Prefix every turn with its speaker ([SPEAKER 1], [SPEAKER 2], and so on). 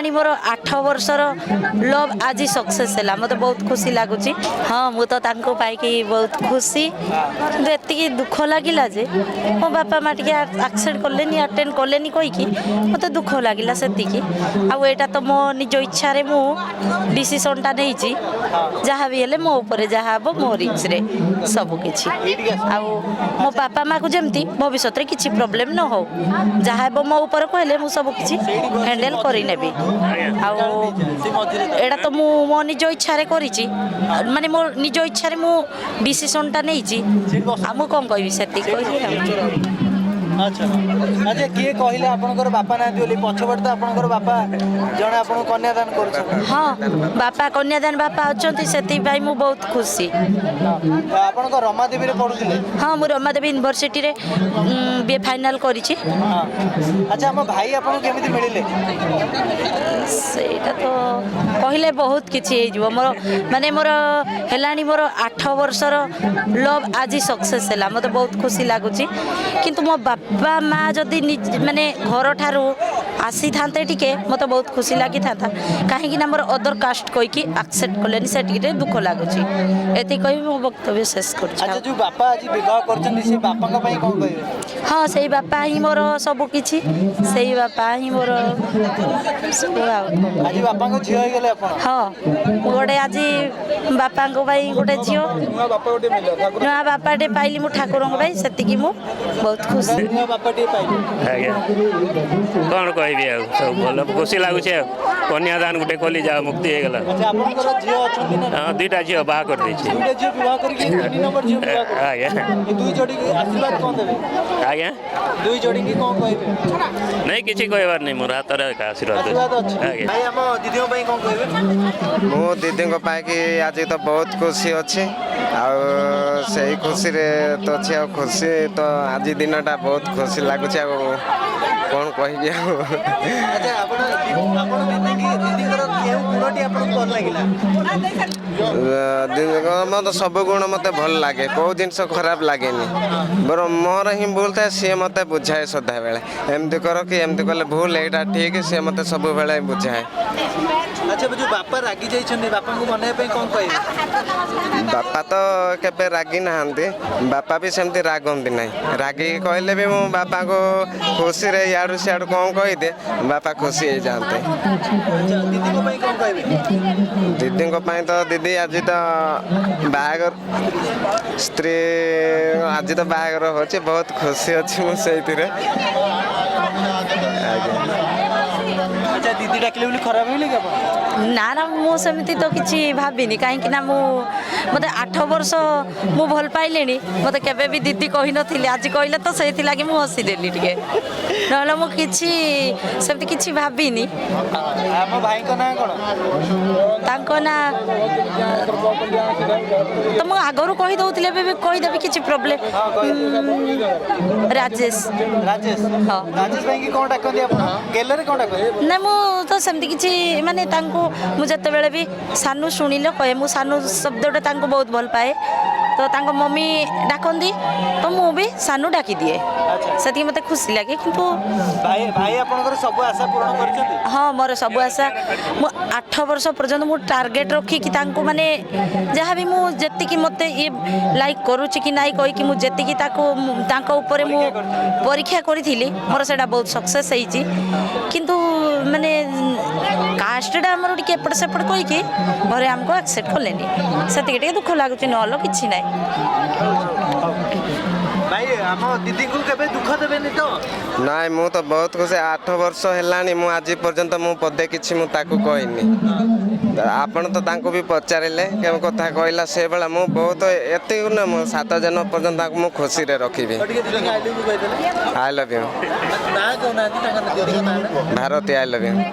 [SPEAKER 1] हेलानी मोर 8 वर्षर love आज success है मत बहुत खुशी लगुच। हाँ मु तो पाई बहुत खुशी एति दुख लगिला जे मो बापा माँ टे एक्सेप्ट कले अटेंड कले कहीकि मत दुख लगिला से आईटा तो मो निज इच्छा मु डिसीजनटा नहीं जहाँ भी हेले मो ऊपर जहाँ हम मो रिक्स रे सबकि मो बापा माँ को जमती भविष्य में किसी प्रोब्लेम न हो जहाँ हम मो ऊपर कहले मु सबकि हैंडल करनेबी एटा तो मु मो निज इच्छा माने मो निज इच्छा मु डिसीजनटा नहीं आम कौन कहि से
[SPEAKER 2] अच्छा अच्छा किए कहले आपनकर बापा ना दियोली पछबट तो आपनकर बापा जने आपन कन्यादान करू।
[SPEAKER 1] हाँ बापा कन्यादान बापा अछंती सेति भाई मु बहुत खुशी।
[SPEAKER 2] आपनकर रमादेवी रे पढुथिले?
[SPEAKER 1] हाँ मु रमादेवी यूनिवर्सिटी रे बी फाइनल करिछि।
[SPEAKER 2] अच्छा हम भाई आपन केमिति मिलिले?
[SPEAKER 1] सेटा तो कहले बहुत किछि हे जबो मोर माने मोर हेलानी मोर 8 वर्षर लव आज सक्सेस हैला मते बहुत खुशी लागुछि किंतु मो बापा माँ जदि माने घर ठारू आसी थांते टिके मते बहुत खुशी लागि थांता काहे कि ना मोर अदर कास्ट कोइ कि एक्सेप्ट कलेनी से टिके दुख लागुछि एति कहि मो वक्तव्य शेष करछि।
[SPEAKER 2] अच्छा जो बापा आज विवाह करछन से बापा का पई कोन कहबे?
[SPEAKER 1] हाँ सेही बापा ही मोर सब किछि सेही बापा ही मोर
[SPEAKER 2] आज बापा को झियो हे गेले अपन?
[SPEAKER 1] हाँ गोटे आज बापा को भाई गोटे झियो नुआ बापा टे पाइली मु ठाकुर भाई सेतिकी मु बहुत खुशी।
[SPEAKER 2] नुआ बापा टे पाइली
[SPEAKER 3] आज्ञा कौन कहबी आ सब भल खुशी लागुछ कन्यादान गोटे कली जा मुक्ति हो गला।
[SPEAKER 2] अच्छा आपनकर झियो अछन ना?
[SPEAKER 3] हां दुईटा झियो बाहा कर दै छी।
[SPEAKER 2] दुईटा झियो विवाह करके 3 नंबर झियो विवाह कर?
[SPEAKER 3] आज्ञा
[SPEAKER 2] दुई जोड़ी के आशीर्वाद कोन देबे?
[SPEAKER 3] आज्ञा
[SPEAKER 2] दुई जोड़ी की कोन कहबे?
[SPEAKER 3] नहीं किछि कहबार नहीं मोर हाथ रे आशीर्वाद
[SPEAKER 2] अछि।
[SPEAKER 3] आज्ञा
[SPEAKER 2] भाई हम दीदी पई कोन कहबे?
[SPEAKER 4] मो दीदी को पाई कि आज तो बहुत खुशी अच्छी आई खुशी रे तो अच्छी खुशी तो आज दिनटा बहुत खुशी लगुच कौन कहि।
[SPEAKER 2] अच्छा आपण दीदी कर केउ गुणटी आपन कोन लागिला?
[SPEAKER 4] मत सब गुण मत भल लगे कौ जिनस खराब लगे बर मोर ही भूल था सी मत बुझाए सदा बेले एमती कर कि एमती कले भूल एटा ठीक सी मत सब बेले बुझाए।
[SPEAKER 2] अच्छा जो बापा रागी जाइछन बापा को मनाए पे कोन कहबे?
[SPEAKER 4] बापा तो केबे रागी नहांती बापा भी सेमती रागंती नहीं रागी कहले भी मो बापा को खुशी रे याडू सियाडू कौन कहि दे बापा खुशी हो जाते।
[SPEAKER 2] अच्छा दीदी को पई कोन कहबे?
[SPEAKER 4] दीदी को पई तो दीदी आज तो बाहागर स्त्री आज तो बाहागर होचे बहुत खुशी अच्छी मु सेतिरे।
[SPEAKER 2] अच्छा दीदी डाकले बोली खराब होइले के अपन?
[SPEAKER 1] ना ना मु सेमती तो किछि भाबिनी काहे कि ना मु मते 8 वर्ष मु भल पाइलेनी मते केबे भी दीदी कहि नथिले आज कहिला तो सेति लागि मु हसी देली टिके नहले मु किछि सेमती किछि भाबिनी।
[SPEAKER 2] हम भाई को ना कोन?
[SPEAKER 1] तांको ना तो मु आगरु कहि दउतिले बे कहि देबे किछि प्रॉब्लम। राजेश
[SPEAKER 2] राजेश
[SPEAKER 1] हां
[SPEAKER 2] राजेश भाई की कोन डाकंदी अपन गेले रे कोन डाकंदी?
[SPEAKER 1] ना मु तो सेमती किछि माने तांको मु जते बेले भी सानू सुनिले कहे मु सानू शब्दटा तांको बहुत भल पाए तो तांको मम्मी डाकंदी तो मु भी सानू डाकी दिए सेति मते खुशी लागे किंतु
[SPEAKER 2] भाई भाई आपनकर सब आशा पूर्ण करछथि?
[SPEAKER 1] हाँ मोर सब आशा मु 8 वर्ष पर्यंत मु टार्गेट रखी कि तांको माने जहाँ भी मु जेति कि मते ये लाइक करूची कि नाही कहि कि मु जेति कि ताको ऊपर मु परीक्षा करिथिली मोर सेटा बहुत सक्सेस हेची किंतु माने कास्टडा हमर टिके एपट सेपट कहि कि घरे हमको एक्सेप्ट करलेनी सेति टिके दुख लागुची नहलो किछि नाही।
[SPEAKER 2] भाई हम दीदी को केबे दुख देबेनी तो?
[SPEAKER 4] नाई मु तो बहुत खुशी 8 वर्ष हेलानी मु आज पर्यंत मु पदे किछि मु ताकू कहनी आपण तो तांको भी पचारिले केम कथा कहला से बेला मु बहुत एते न मु 7 जन पर्यंत मु खुशी रे रखिबे। आई लव यू
[SPEAKER 2] ना को ना ती तांका दियो ना
[SPEAKER 4] भारती आई लव यू।